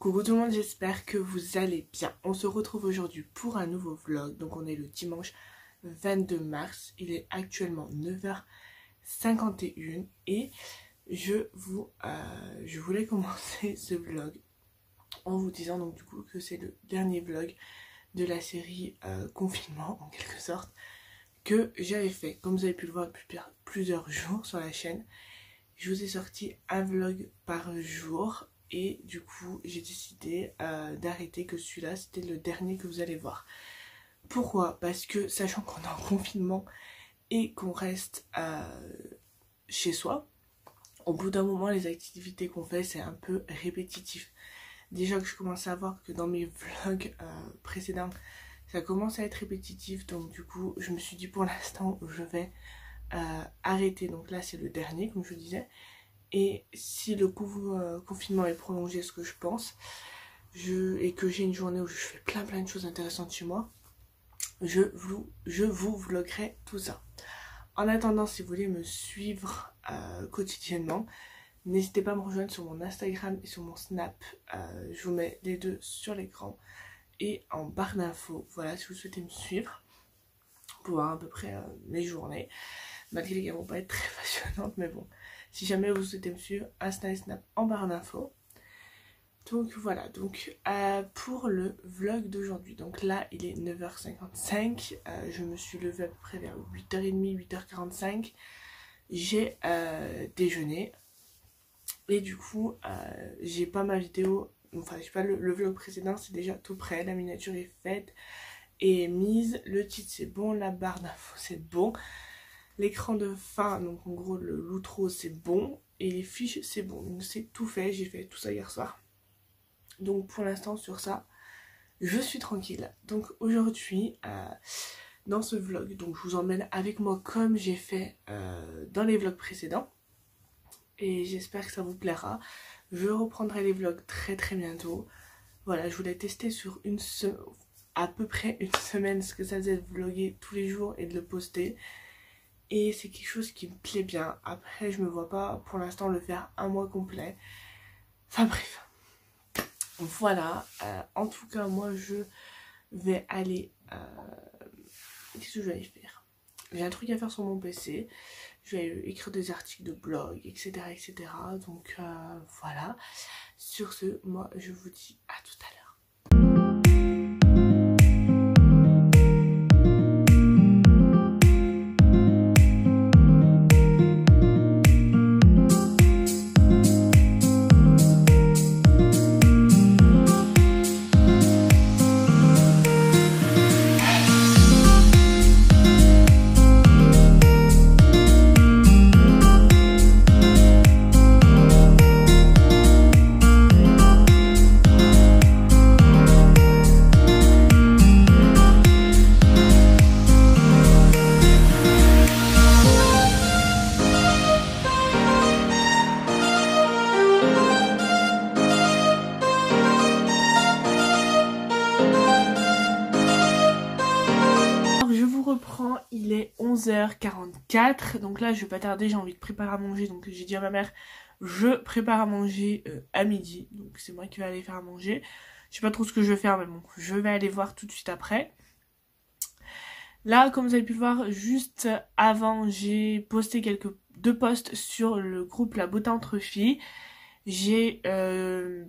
Coucou tout le monde, j'espère que vous allez bien. On se retrouve aujourd'hui pour un nouveau vlog. Donc on est le dimanche 22 mars. Il est actuellement 9h51 et je voulais commencer ce vlog en vous disant donc du coup que c'est le dernier vlog de la série confinement en quelque sorte que j'avais fait. Comme vous avez pu le voir depuis plusieurs jours sur la chaîne, je vous ai sorti un vlog par jour. Et du coup j'ai décidé d'arrêter, que celui-là c'était le dernier que vous allez voir. Pourquoi? Parce que sachant qu'on est en confinement et qu'on reste chez soi, au bout d'un moment les activités qu'on fait c'est un peu répétitif. Déjà que je commence à voir que dans mes vlogs précédents ça commence à être répétitif, donc du coup je me suis dit pour l'instant je vais arrêter. Donc là c'est le dernier comme je vous disais. Et si le confinement est prolongé, ce que je pense, et que j'ai une journée où je fais plein de choses intéressantes chez moi, je vous vloguerai tout ça. En attendant, si vous voulez me suivre quotidiennement, n'hésitez pas à me rejoindre sur mon Instagram et sur mon Snap. Je vous mets les deux sur l'écran et en barre d'infos. Voilà, si vous souhaitez me suivre pour voir à peu près mes journées, malgré qu'elles vont pas être très passionnantes, mais bon. Si jamais vous souhaitez me suivre, Insta et Snap en barre d'infos. Donc voilà, donc pour le vlog d'aujourd'hui. Donc là, il est 9h55. Je me suis levée à peu près vers 8h30, 8h45. J'ai déjeuné. Et du coup, j'ai pas ma vidéo. Enfin, j'ai pas le vlog précédent, c'est déjà tout prêt. La miniature est faite et mise. Le titre, c'est bon. La barre d'infos, c'est bon. L'écran de fin, donc en gros l'outro c'est bon, et les fiches c'est bon, donc c'est tout fait, j'ai fait tout ça hier soir. Donc pour l'instant sur ça, je suis tranquille. Donc aujourd'hui, dans ce vlog, donc je vous emmène avec moi comme j'ai fait dans les vlogs précédents, et j'espère que ça vous plaira. Je reprendrai les vlogs très bientôt. Voilà, je voulais tester sur à peu près une semaine ce que ça faisait de vlogger tous les jours et de le poster. Et c'est quelque chose qui me plaît bien. Après, je me vois pas pour l'instant le faire un mois complet. Enfin bref. Voilà. En tout cas, moi, je vais aller... Qu'est-ce que je vais aller faire? J'ai un truc à faire sur mon PC. Je vais écrire des articles de blog, etc. etc. Donc voilà. Sur ce, moi, je vous dis à tout à l'heure. Il est 11h44, donc là je vais pas tarder, j'ai envie de préparer à manger, donc j'ai dit à ma mère je prépare à manger à midi, donc c'est moi qui vais aller faire à manger. Je sais pas trop ce que je vais faire, mais bon, je vais aller voir tout de suite après. Là, comme vous avez pu le voir, juste avant, j'ai posté deux posts sur le groupe La Beauté Entre Filles. J'ai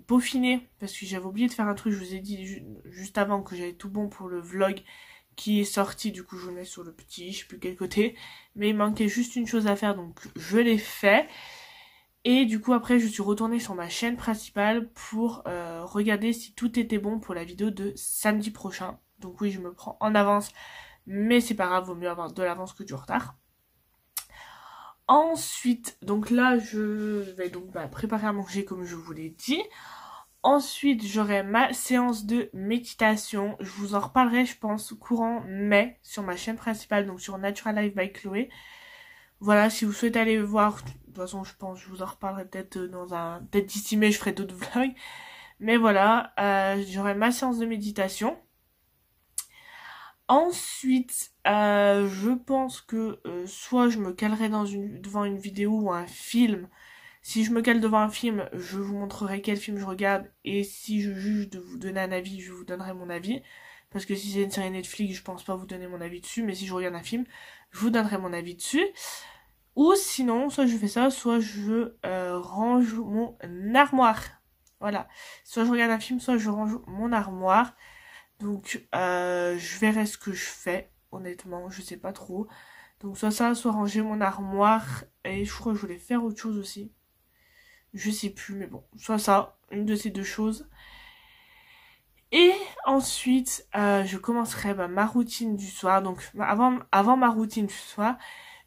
peaufiné, parce que j'avais oublié de faire un truc, je vous ai dit juste avant que j'avais tout bon pour le vlog qui est sorti, du coup je le mets sur le petit, je sais plus quel côté, mais il manquait juste une chose à faire, donc je l'ai fait. Et du coup après je suis retournée sur ma chaîne principale pour regarder si tout était bon pour la vidéo de samedi prochain. Donc oui, je me prends en avance, mais c'est pas grave, vaut mieux avoir de l'avance que du retard. Ensuite, donc là je vais donc préparer à manger comme je vous l'ai dit. Ensuite, j'aurai ma séance de méditation. Je vous en reparlerai, je pense, courant mai sur ma chaîne principale, donc sur Natural Life by Chloé. Voilà, si vous souhaitez aller voir, de toute façon, je pense, je vous en reparlerai peut-être peut-être d'ici mai, je ferai d'autres vlogs. Mais voilà, j'aurai ma séance de méditation. Ensuite, je pense que soit je me calerai devant une vidéo ou un film Si je me cale devant un film, je vous montrerai quel film je regarde. Et si je juge de vous donner un avis, je vous donnerai mon avis. Parce que si c'est une série Netflix, je pense pas vous donner mon avis dessus. Mais si je regarde un film, je vous donnerai mon avis dessus. Ou sinon, soit je fais ça, soit je range mon armoire. Voilà. Soit je regarde un film, soit je range mon armoire. Donc, je verrai ce que je fais. Honnêtement, je sais pas trop. Donc, soit ça, soit ranger mon armoire. Et je crois que je voulais faire autre chose aussi. Je sais plus, mais bon. Soit ça, une de ces deux choses. Et ensuite, je commencerai ma routine du soir. Donc, avant ma routine du soir,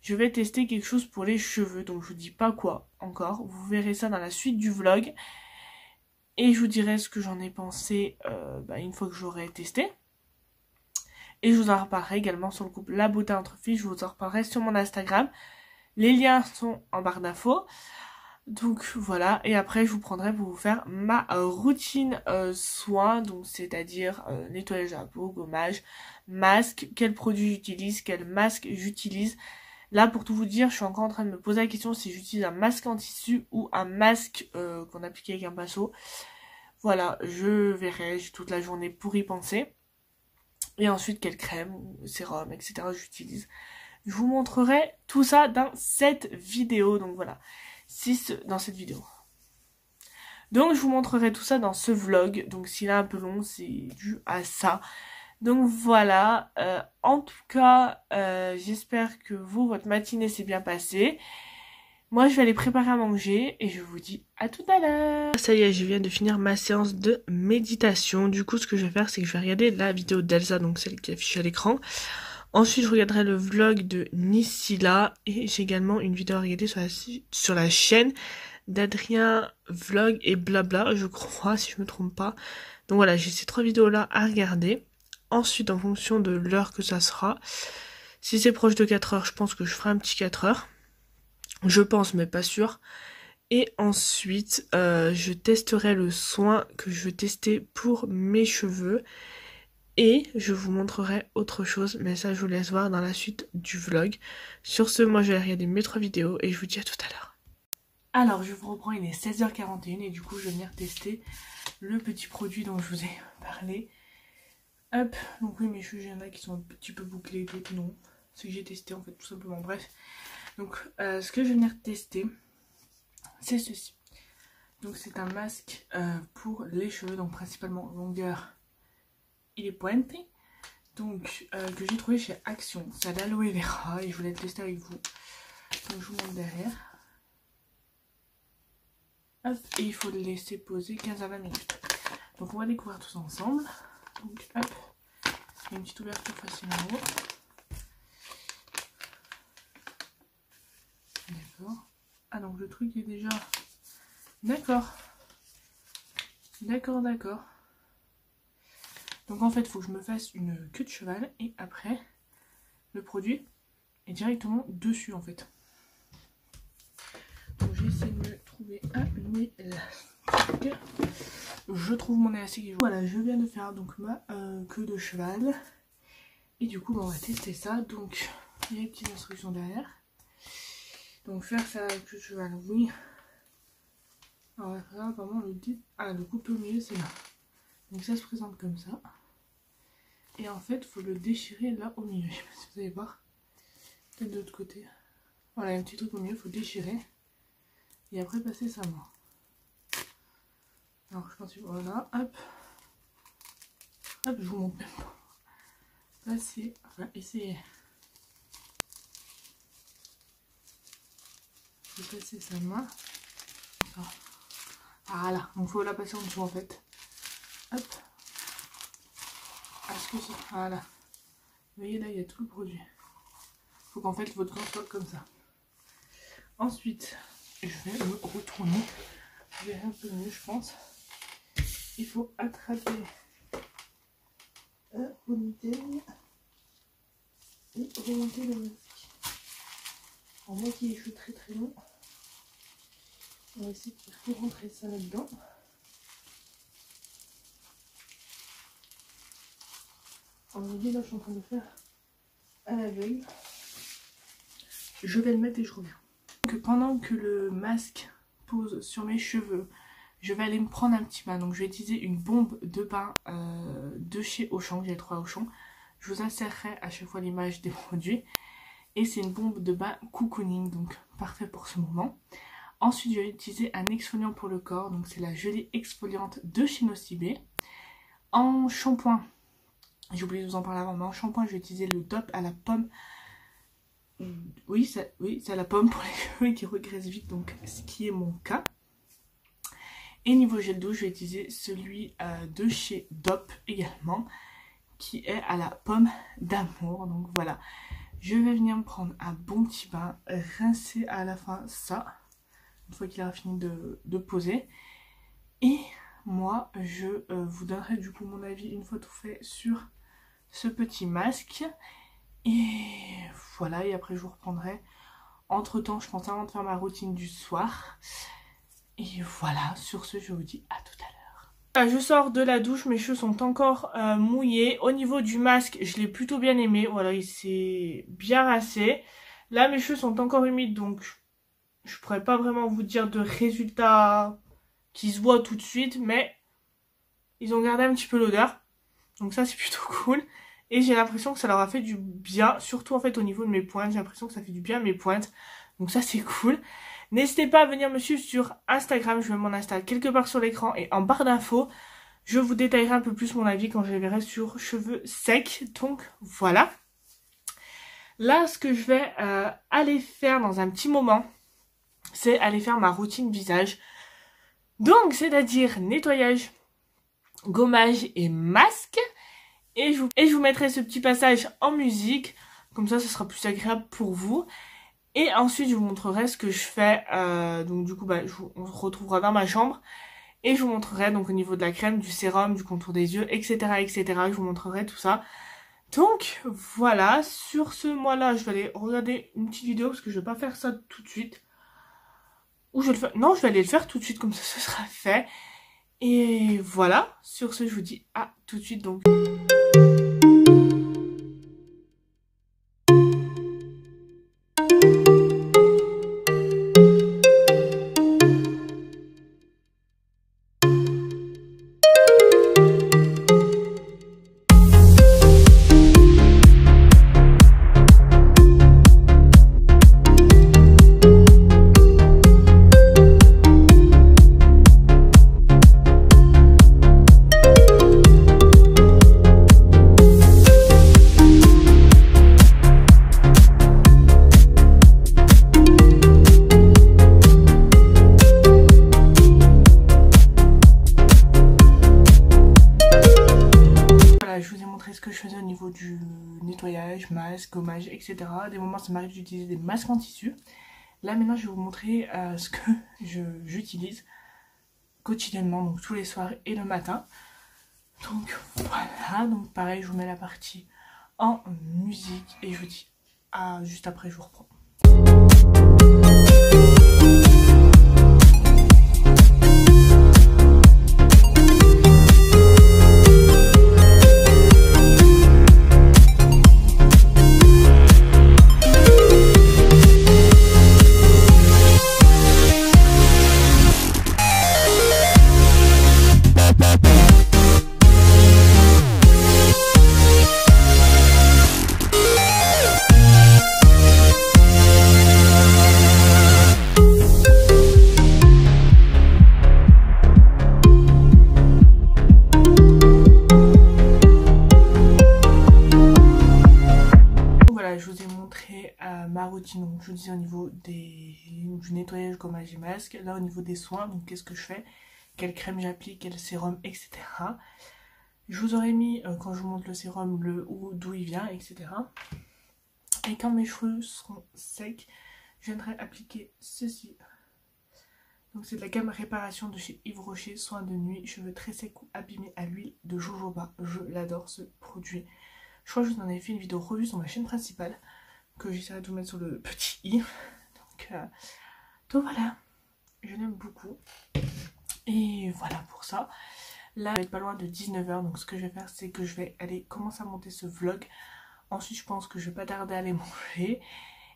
je vais tester quelque chose pour les cheveux. Donc, je vous dis pas quoi encore. Vous verrez ça dans la suite du vlog. Et je vous dirai ce que j'en ai pensé une fois que j'aurai testé. Et je vous en reparlerai également sur le groupe La Beauté Entre Filles. Je vous en reparlerai sur mon Instagram. Les liens sont en barre d'infos. Donc voilà, et après je vous prendrai pour vous faire ma routine soin, donc c'est-à-dire nettoyage à la peau, gommage, masque, quel produit j'utilise, quel masque j'utilise. Là pour tout vous dire, je suis encore en train de me poser la question si j'utilise un masque en tissu ou un masque qu'on applique avec un pinceau. Voilà, je verrai, j'ai toute la journée pour y penser. Et ensuite quelle crème, sérum, etc. j'utilise. Je vous montrerai tout ça dans cette vidéo, donc voilà. Dans cette vidéo. Donc je vous montrerai tout ça dans ce vlog. Donc s'il est un peu long, c'est dû à ça. Donc voilà. En tout cas, j'espère que votre matinée s'est bien passée. Moi, je vais aller préparer à manger et je vous dis à tout à l'heure. Ça y est, je viens de finir ma séance de méditation. Du coup, ce que je vais faire, c'est que je vais regarder la vidéo d'Elsa, donc celle qui est affichée à l'écran. Ensuite, je regarderai le vlog de Nisila et j'ai également une vidéo à regarder sur la chaîne d'Adrien Vlog et Blabla, je crois, si je me trompe pas. Donc voilà, j'ai ces 3 vidéos-là à regarder. Ensuite, en fonction de l'heure que ça sera, si c'est proche de 4 heures, je pense que je ferai un petit 4 heures. Je pense, mais pas sûr. Et ensuite, je testerai le soin que je veux tester pour mes cheveux. Et je vous montrerai autre chose, mais ça je vous laisse voir dans la suite du vlog. Sur ce, moi je vais regarder mes 3 vidéos et je vous dis à tout à l'heure. Alors je vous reprends, il est 16h41 et du coup je vais venir tester le petit produit dont je vous ai parlé. Hop, donc oui mes cheveux il y en a qui sont un petit peu bouclés, d'autres non. Ce que j'ai testé en fait tout simplement, bref. Donc ce que je vais venir tester, c'est ceci. Donc c'est un masque pour les cheveux, donc principalement longueur. Il est pointé, donc que j'ai trouvé chez Action. C'est à l'aloe vera et je voulais le tester avec vous. Donc je vous montre derrière. Hop, et il faut le laisser poser 15 à 20 minutes. Donc on va découvrir tout ça ensemble. Donc hop, il y a une petite ouverture facile en haut. D'accord. Ah donc le truc est déjà... D'accord. D'accord. Donc en fait, il faut que je me fasse une queue de cheval et après, le produit est directement dessus en fait. Donc j'ai essayé de me trouver un élastique. Je trouve mon élastique. Voilà, je viens de faire donc ma queue de cheval. Et du coup, on va tester ça. Donc, il y a une petite instruction derrière. Donc faire sa queue de cheval, oui. Alors là, apparemment, le coupe au milieu, c'est là. Donc ça se présente comme ça. Et en fait, il faut le déchirer là au milieu. Je sais pas si vous allez voir. Peut-être de l'autre côté. Voilà, il y a un petit truc au milieu, il faut déchirer. Et après passer sa main. Alors je continue, voilà, hop. Hop, je vous montre même pas. Passer, enfin essayer. De passer sa main. Voilà, donc il faut la passer en dessous en fait. Hop. Est-ce que c'est... Voilà. Vous voyez là, il y a tout le produit. Il faut qu'en fait votre gant soit comme ça. Ensuite, je vais me retourner. Je vais un peu mieux, je pense. Il faut attraper la ponytail et remonter le masque. Alors moi qui ai les cheveux très longs, on va essayer de rentrer ça là-dedans. En dit là je suis en train de faire à l'aveugle. Je vais le mettre et je reviens. Donc pendant que le masque pose sur mes cheveux, je vais aller me prendre un petit bain. Donc je vais utiliser une bombe de bain de chez Auchan, j'ai 3 Auchan. Je vous insérerai à chaque fois l'image des produits. Et c'est une bombe de bain cocooning, donc parfait pour ce moment. Ensuite, je vais utiliser un exfoliant pour le corps, donc c'est la gelée exfoliante de chez Nocibé. En shampoing, j'ai oublié de vous en parler avant, mais en shampoing, je vais utiliser le top à la pomme. Oui, c'est à la pomme pour les cheveux qui regraissent vite, donc ce qui est mon cas. Et niveau gel douche, je vais utiliser celui de chez Dop également, qui est à la pomme d'amour. Donc voilà, je vais venir me prendre un bon petit bain, rincer à la fin ça, une fois qu'il aura fini de poser. Et moi, je vous donnerai du coup mon avis une fois tout fait sur ce petit masque. Et voilà, et après je vous reprendrai. Entre temps, je pense avant de faire ma routine du soir. Et voilà, sur ce, je vous dis à tout à l'heure. Je sors de la douche, mes cheveux sont encore mouillés. Au niveau du masque, je l'ai plutôt bien aimé. Voilà, il s'est bien rincé. Là, mes cheveux sont encore humides, donc je pourrais pas vraiment vous dire de résultats qui se voient tout de suite. Mais ils ont gardé un petit peu l'odeur. Donc ça, c'est plutôt cool. Et j'ai l'impression que ça leur a fait du bien, surtout en fait au niveau de mes pointes. J'ai l'impression que ça fait du bien à mes pointes. Donc ça, c'est cool. N'hésitez pas à venir me suivre sur Instagram. Je mets mon Insta quelque part sur l'écran et en barre d'infos. Je vous détaillerai un peu plus mon avis quand je les verrai sur cheveux secs. Donc voilà. Là, ce que je vais aller faire dans un petit moment, c'est aller faire ma routine visage. Donc, c'est-à-dire nettoyage, gommage et masque. Et je vous mettrai ce petit passage en musique. Comme ça, ce sera plus agréable pour vous. Et ensuite, je vous montrerai ce que je fais. Donc du coup, on se retrouvera dans ma chambre. Et je vous montrerai donc au niveau de la crème, du sérum, du contour des yeux, etc. etc. Je vous montrerai tout ça. Donc voilà, sur ce mois-là, je vais aller regarder une petite vidéo. Parce que je vais pas faire ça tout de suite. Ou je vais le faire. Non, je vais aller le faire tout de suite, comme ça, ce sera fait. Et voilà, sur ce, je vous dis à tout de suite donc. Ce que je faisais au niveau du nettoyage, masque, gommage, etc. Des moments ça m'arrive d'utiliser des masques en tissu. Là maintenant je vais vous montrer ce que j'utilise quotidiennement, donc tous les soirs et le matin. Donc voilà, donc pareil je vous mets la partie en musique et je vous dis juste après je vous reprends. Ma routine, donc je vous disais au niveau du nettoyage, gommage et masque. Là au niveau des soins, donc qu'est-ce que je fais, quelle crème j'applique, quel sérum, etc. Je vous aurais mis quand je vous montre le sérum d'où il vient, etc. Et quand mes cheveux seront secs, je viendrai appliquer ceci. Donc c'est de la gamme réparation de chez Yves Rocher, soin de nuit, cheveux très secs ou abîmés à l'huile de jojoba. Je l'adore ce produit. Je crois que je vous en avais fait une vidéo revue sur ma chaîne principale, que j'essaierai de vous mettre sur le petit i. Donc voilà, je l'aime beaucoup. Et voilà pour ça. Là, je vais être pas loin de 19 h. Donc ce que je vais faire, c'est que je vais aller commencer à monter ce vlog. Ensuite, je pense que je vais pas tarder à aller manger.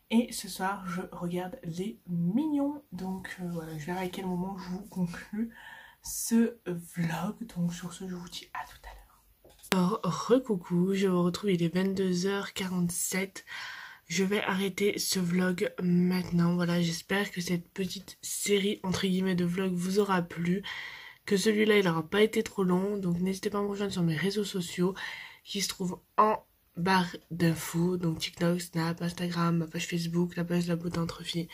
Et ce soir, je regarde Les Mignons. Donc voilà, je verrai à quel moment je vous conclue ce vlog. Donc sur ce, je vous dis à tout à l'heure. Alors, recoucou, je vous retrouve, il est 22h47. Je vais arrêter ce vlog maintenant. Voilà, j'espère que cette petite série entre guillemets de vlog vous aura plu. Que celui-là, il n'aura pas été trop long. Donc n'hésitez pas à me rejoindre sur mes réseaux sociaux qui se trouvent en barre d'infos. Donc TikTok, Snap, Instagram, ma page Facebook, la page de la beauté entre filles.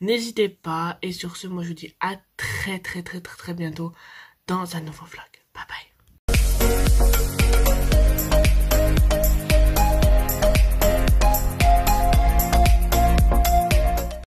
N'hésitez pas. Et sur ce, moi je vous dis à très bientôt dans un nouveau vlog. Bye bye.